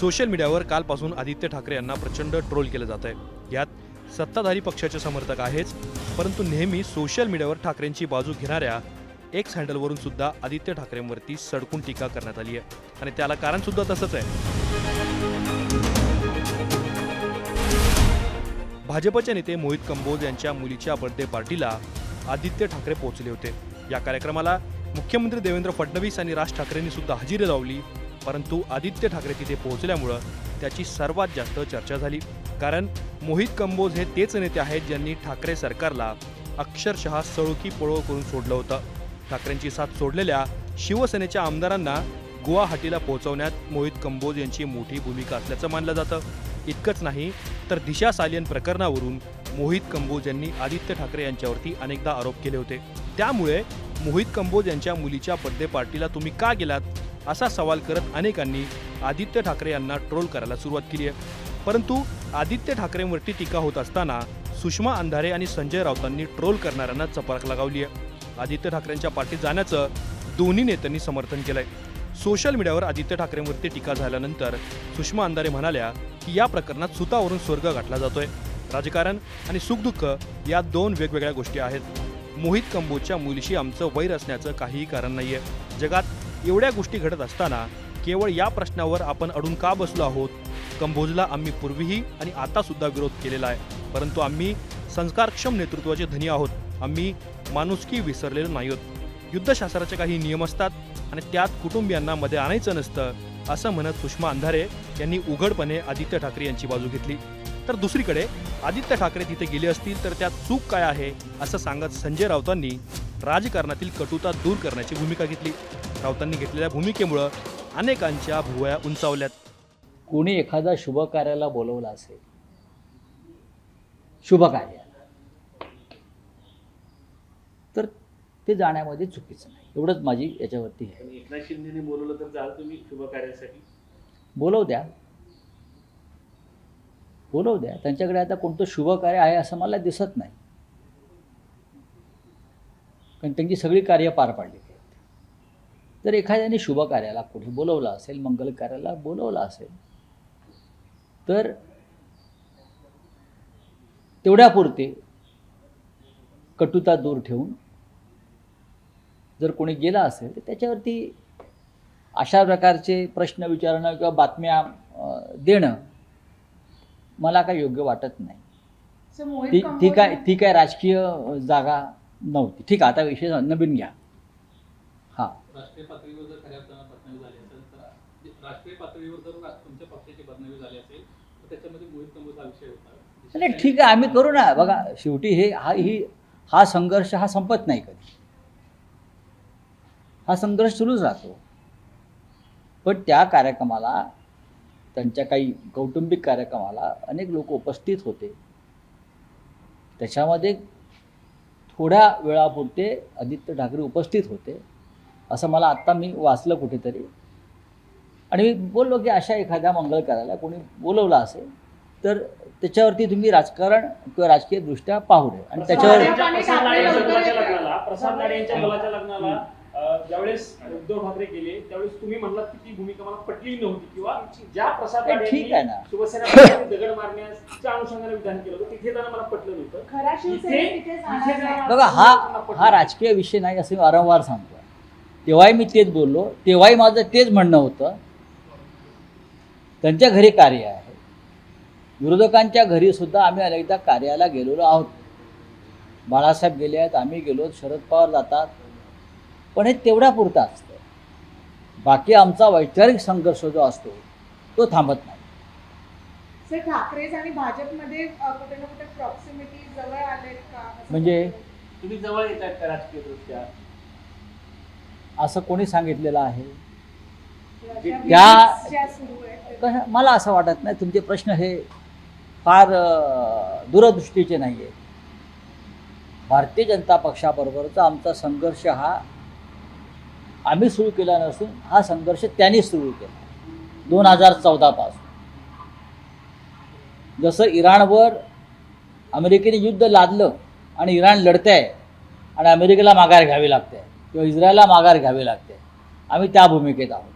Social मीडियावर कालपासून आदित्य ठाकरे यांना प्रचंड ट्रोल केलं जात आहे. यात सत्ताधारी पक्षाचे समर्थक आहेच, परंतु नेहमी सोशल मीडियावर ठाकरेंची बाजू घेणाऱ्या एक्स हँडलवरून सुद्धा आदित्य ठाकरेंवरती सडकून टीका करण्यात आली आहे आणि त्याला कारण सुद्धा तसंच आहे. भाजपचे नेते मोहित कंबोज यांच्या मुलीच्या बर्थडे पार्टीला आदित्य ठाकरे पोहोचले होते. या कार्यक्रमाला मुख्यमंत्री देवेंद्र फडणवीस आणि राज ठाकरेंनी सुद्धा हजेरी लावली, परंतु आदित्य ठाकरे तिथे पोहोचल्यामुळं त्याची सर्वात जास्त चर्चा झाली. कारण मोहित कंबोज हे तेच नेते आहेत ज्यांनी ठाकरे सरकारला अक्षरशः सळोकी पळो करून सोडलं होतं. ठाकरेंची साथ सोडलेल्या शिवसेनेच्या आमदारांना गुवाहाटीला पोहोचवण्यात मोहित कंबोज यांची मोठी भूमिका असल्याचं मानलं जातं. इतकंच नाही तर दिशा सालियन प्रकरणावरून मोहित कंबोज यांनी आदित्य ठाकरे यांच्यावरती अनेकदा आरोप केले होते. त्यामुळे मोहित कंबोज यांच्या मुलीच्या बर्थडे पार्टीला तुम्ही का गेलात असा सवाल करत अनेकांनी आदित्य ठाकरे यांना ट्रोल करायला सुरुवात केली आहे. परंतु आदित्य ठाकरेंवरती टीका होत असताना सुषमा अंधारे आणि संजय राऊतांनी ट्रोल करणाऱ्यांना चपराक लगावली आहे. आदित्य ठाकरेंच्या पार्टीत जाण्याचं दोन्ही नेत्यांनी समर्थन केलंय. सोशल मीडियावर आदित्य ठाकरेंवरती टीका झाल्यानंतर सुषमा अंधारे म्हणाल्या की या प्रकरणात सुतावरून स्वर्ग गाठला जातोय. राजकारण आणि सुखदुःख या दोन वेगवेगळ्या गोष्टी आहेत. मोहित कंबोजच्या मुलीशी आमचं वैर असण्याचं काहीही कारण नाहीये. जगात एवढ्या गोष्टी घडत असताना केवळ या प्रश्नावर आपण अडून का बसलो आहोत? कंबोजला आम्ही पूर्वीही आणि आता सुद्धा विरोध केलेला आहे, परंतु आम्ही संस्कारक्षम नेतृत्वाचे धनी आहोत. आम्ही माणुसकी विसरलेलो नाही आहोत. युद्धशास्त्राचे काही नियम असतात आणि त्यात कुटुंबियांना मध्ये आणायचं नसतं, असं म्हणत सुषमा अंधारे यांनी उघडपणे आदित्य ठाकरे यांची बाजू घेतली. तर दुसरीकडे आदित्य ठाकरे तिथे गेले असतील तर त्यात चूक काय आहे असं सांगत संजय राऊतांनी राजकारणातील कटुता दूर करण्याची भूमिका घेतली. राऊतांनी घेतलेल्या भूमिकेमुळं अनेकांच्या भुवया उंचावल्यात. कोणी एखादा शुभ कार्याला बोलवला असेल, शुभ कार्याला, तर ते जाण्यामध्ये चुकीचं नाही, एवढंच माझी याच्यावरती आहे. एकनाथ शिंदेने बोलवलं तर जाल तुम्ही शुभ कार्यासाठी? बोलव द्या, बोलव द्या. त्यांच्याकडे आता कोणतं शुभ कार्य आहे असं मला दिसत नाही, कारण त्यांची सगळी कार्य पार पाडली आहेत. जर एखाद्याने शुभ कार्याला कुठे बोलवलं असेल, मंगल कार्याला बोलवलं असेल, तर तेवढ्यापुरते कटुता दूर ठेवून जर कोणी गेला असेल तर त्याच्यावरती अशा प्रकारचे प्रश्न विचारणं किंवा बातम्या देणं मला काही योग्य वाटत नाही. ती काय राजकीय जागा नव्हती. ठीक आहे, आता विषय नवीन घ्या. हां, राष्ट्रीय पातळीवर जर खऱ्या अर्थानं बदनामी झाली असेल तर राष्ट्रीय पातळीवर जर तुमच्या पक्षाची बदनामी झाली असेल तर त्याच्यामध्ये मोहित कंबोज हा विषय होता. नाही, ठीक आहे, आम्ही करू ना. बघा, शेवटी हा संघर्ष हा संपत नाही कधी. हा संघर्ष सुरूच राहतो. पण त्या कार्यक्रमाला, त्यांच्या काही कौटुंबिक कार्यक्रमाला अनेक लोक उपस्थित होते. त्याच्यामध्ये थोड्या वेळापुरते आदित्य ठाकरे उपस्थित होते असं मला आत्ता मी वाचलं कुठेतरी. आणि मी बोललो की अशा एखाद्या मंगल कार्याला कोणी बोलवलं असेल तर त्याच्यावरती तुम्ही राजकारण किंवा राजकीय दृष्ट्या पाहू नये. आणि त्याच्यावर प्रसाद लाडे यांच्या मुलाच्या लग्नाला ज्यावेळेस उद्धव ठाकरे गेले त्यावेळेस तुम्ही म्हणलात की ती भूमिका मला पटली नव्हती, किंवा ज्या प्रसाद लाडे ठीक आहे ना, शिवसेना दगड मारण्याच्या अनुषंगाने विधान केलं होतं तिथे जाणं मला पटलं नव्हतं. बघा, हा राजकीय विषय नाही असं मी वारंवार सांगतो. तेव्हाही मी तेच बोललो, तेव्हाही माझं तेच म्हणणं होतं. त्यांच्या घरी कार्य आहे, विरोधकांच्या घरी सुद्धा आम्ही अनेकदा कार्याला गेलेलो आहोत. बाळासाहेब गेले आहेत, आम्ही गेलो, शरद पवार जातात, पण हे तेवढ्यापुरतं असतं. बाकी आमचा वैचारिक संघर्ष जो असतो तो थांबत नाही. सर, ठाकरे आणि भाजपमध्ये कुठे ना कुठे प्रॉक्सिमिटी जवळ आले का? म्हणजे तुम्ही जवळ येत आहेत का राजकीय दृष्ट्या? असं कोणी सांगितलेलं आहे? मला असं वाटत नाही. तुमचे प्रश्न हे फार दूरदृष्टीचे नाही आहेत. भारतीय जनता पक्षाबरोबरचा आमचा संघर्ष हा आम्ही सुरू केला नसून हा संघर्ष त्यांनी सुरू केला 2014 पासून. जसं इराणवर अमेरिकेने युद्ध लादलं आणि इराण लढतंय आणि अमेरिकेला माघार घ्यावी लागते किंवा इस्रायलला माघार घ्यावी लागते, आम्ही त्या भूमिकेत आहोत.